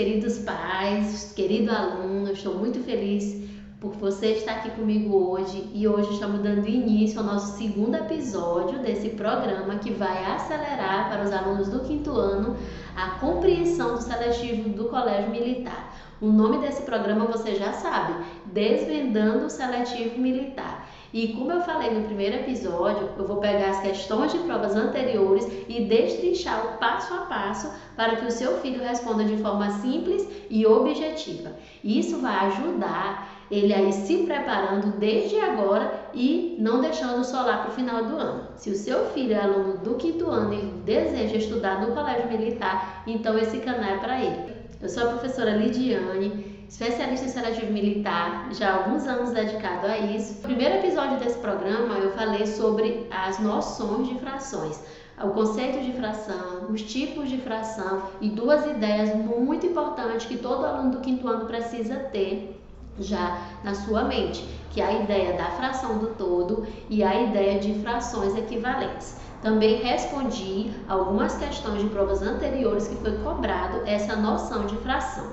queridos pais, querido aluno, eu estou muito feliz por você estar aqui comigo hoje e hoje estamos dando início ao nosso segundo episódio desse programa que vai acelerar para os alunos do quinto ano a compreensão do seletivo do Colégio Militar. O nome desse programa você já sabe, Desvendando o Seletivo Militar. E como eu falei no primeiro episódio, eu vou pegar as questões de provas anteriores e destrinchar o passo a passo para que o seu filho responda de forma simples e objetiva. Isso vai ajudar ele a ir se preparando desde agora e não deixando só lá para o final do ano. Se o seu filho é aluno do quinto ano e deseja estudar no Colégio Militar, então esse canal é para ele. Eu sou a professora Lidiane, especialista em seletivo militar, já há alguns anos dedicado a isso. No primeiro episódio desse programa eu falei sobre as noções de frações, o conceito de fração, os tipos de fração e duas ideias muito importantes que todo aluno do quinto ano precisa ter já na sua mente, que é a ideia da fração do todo e a ideia de frações equivalentes. Também respondi algumas questões de provas anteriores que foi cobrado essa noção de fração.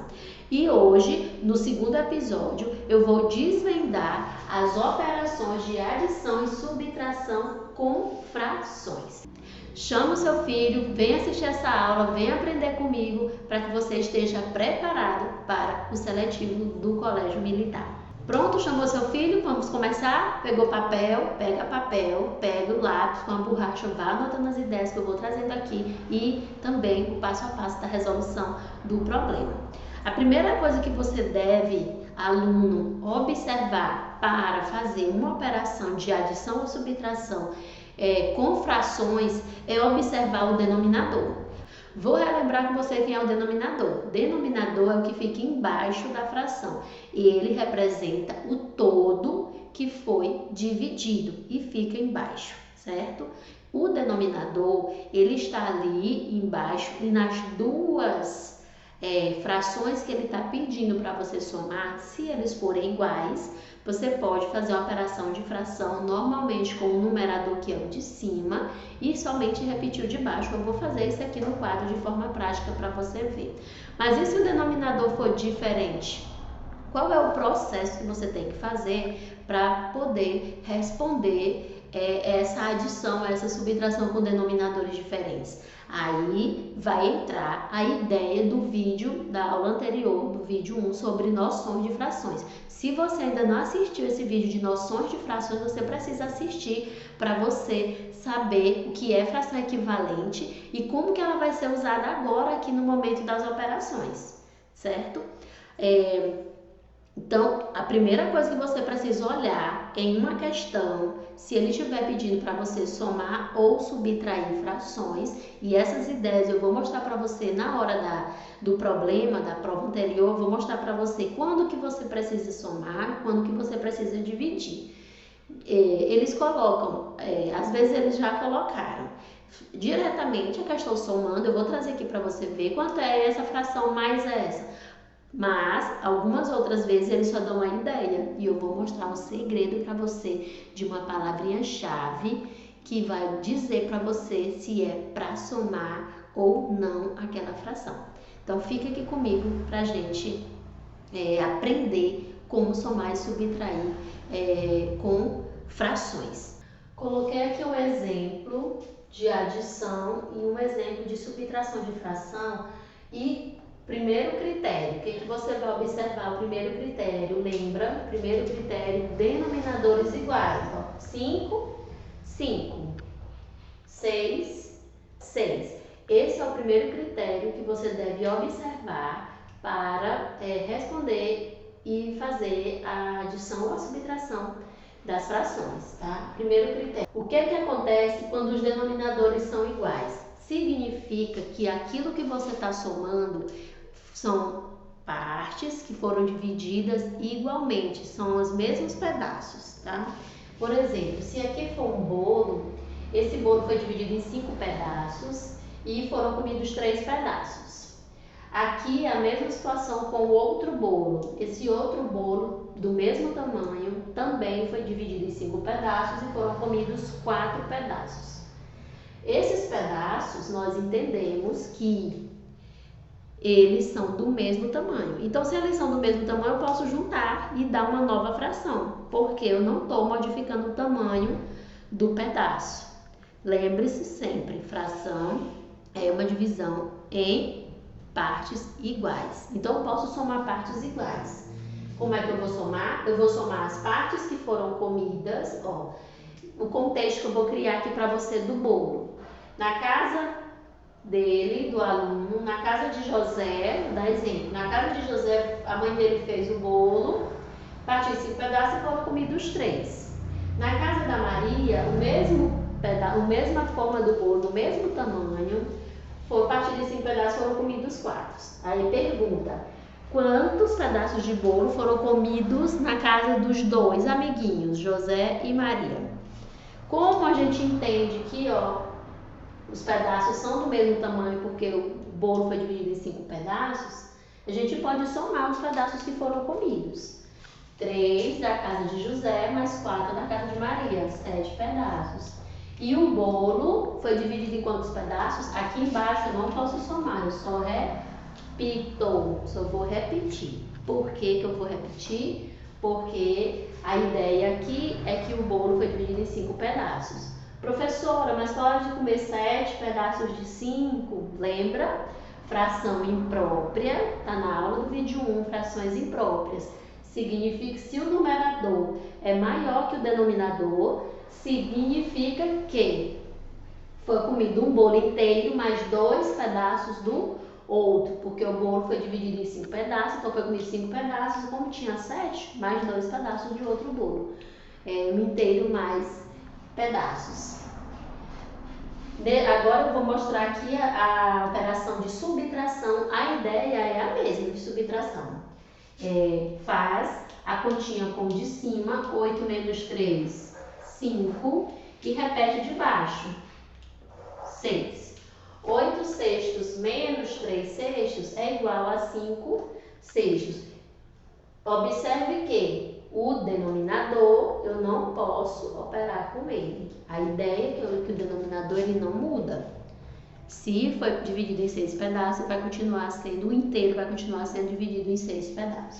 E hoje, no segundo episódio, eu vou desvendar as operações de adição e subtração com frações. Chama o seu filho, vem assistir essa aula, vem aprender comigo para que você esteja preparado para o seletivo do Colégio Militar. Pronto? Chamou seu filho? Vamos começar? Pegou papel? Pega o lápis com a borracha, vá anotando as ideias que eu vou trazendo aqui e também o passo a passo da resolução do problema. A primeira coisa que você deve, aluno, observar para fazer uma operação de adição ou subtração com frações é observar o denominador. Vou relembrar com você quem é o denominador. O denominador é o que fica embaixo da fração. Ele representa o todo que foi dividido e fica embaixo, certo? O denominador, ele está ali embaixo e nas duas frações que ele está pedindo para você somar, se eles forem iguais, você pode fazer uma operação de fração normalmente com o numerador que é o de cima e somente repetir o de baixo. Eu vou fazer isso aqui no quadro de forma prática para você ver. Mas e se o denominador for diferente? Qual é o processo que você tem que fazer para poder responder essa adição, essa subtração com denominadores diferentes? Aí vai entrar a ideia do vídeo da aula anterior, do vídeo 1, sobre noções de frações. Se você ainda não assistiu esse vídeo de noções de frações, você precisa assistir para você saber o que é fração equivalente e como que ela vai ser usada agora aqui no momento das operações, certo? Então, a primeira coisa que você precisa olhar em uma questão, se ele estiver pedindo para você somar ou subtrair frações, e essas ideias eu vou mostrar para você na hora do problema, da prova anterior, eu vou mostrar para você quando que você precisa somar, quando que você precisa dividir. Eles colocam, às vezes eles já colocaram diretamente a questão somando, eu vou trazer aqui para você ver quanto é essa fração mais essa. Mas, algumas outras vezes, eles só dão a ideia e eu vou mostrar um segredo para você de uma palavrinha-chave que vai dizer para você se é para somar ou não aquela fração. Então, fica aqui comigo para a gente aprender como somar e subtrair com frações. Coloquei aqui um exemplo de adição e um exemplo de subtração de fração e primeiro critério, o que você vai observar? O primeiro critério, lembra? Primeiro critério, denominadores iguais. 5, 5. 6, 6. Esse é o primeiro critério que você deve observar para responder e fazer a adição ou a subtração das frações, tá? Primeiro critério. O que acontece quando os denominadores são iguais? Significa que aquilo que você está somando são partes que foram divididas igualmente, são os mesmos pedaços, tá? Por exemplo, se aqui for um bolo, esse bolo foi dividido em 5 pedaços e foram comidos 3 pedaços. Aqui é a mesma situação com o outro bolo. Esse outro bolo, do mesmo tamanho, também foi dividido em 5 pedaços e foram comidos 4 pedaços. Esses pedaços, nós entendemos que eles são do mesmo tamanho. Então, se eles são do mesmo tamanho, eu posso juntar e dar uma nova fração, porque eu não estou modificando o tamanho do pedaço. Lembre-se sempre, fração é uma divisão em partes iguais. Então, eu posso somar partes iguais. Como é que eu vou somar? Eu vou somar as partes que foram comidas, ó, o contexto que eu vou criar aqui para você do bolo. Na casa dele, do aluno, na casa de José, vou dar exemplo, na casa de José, a mãe dele fez o bolo, partiu em 5 pedaços e foram comidos 3. Na casa da Maria, a mesma forma do bolo, o mesmo tamanho, partiu de 5 pedaços e foram comidos 4. Aí pergunta, quantos pedaços de bolo foram comidos na casa dos 2 amiguinhos, José e Maria? Como a gente entende que, ó, os pedaços são do mesmo tamanho porque o bolo foi dividido em 5 pedaços, a gente pode somar os pedaços que foram comidos. 3 da casa de José mais 4 da casa de Maria, 7 pedaços. E o bolo foi dividido em quantos pedaços? Aqui embaixo eu não posso somar, eu só repito, só vou repetir. Por que eu vou repetir? Porque a ideia aqui é que o bolo foi dividido em 5 pedaços. Professora, mas pode comer 7 pedaços de 5? Lembra? Fração imprópria, está na aula do vídeo 1, frações impróprias. Significa que se o numerador é maior que o denominador, significa que foi comido um bolo inteiro mais 2 pedaços do outro, porque o bolo foi dividido em 5 pedaços, então foi comido 5 pedaços, como tinha 7, mais 2 pedaços de outro bolo. Um inteiro mais pedaços. Agora eu vou mostrar aqui a operação de subtração. A ideia é a mesma de subtração. Faz a continha com o de cima, 8 menos 3, 5, e repete de baixo, 6. 8 sextos menos 3 sextos é igual a 5 sextos. Observe que o denominador eu não posso operar com ele. A ideia é que o denominador ele não muda. Se foi dividido em 6 pedaços, vai continuar sendo o inteiro, vai continuar sendo dividido em 6 pedaços.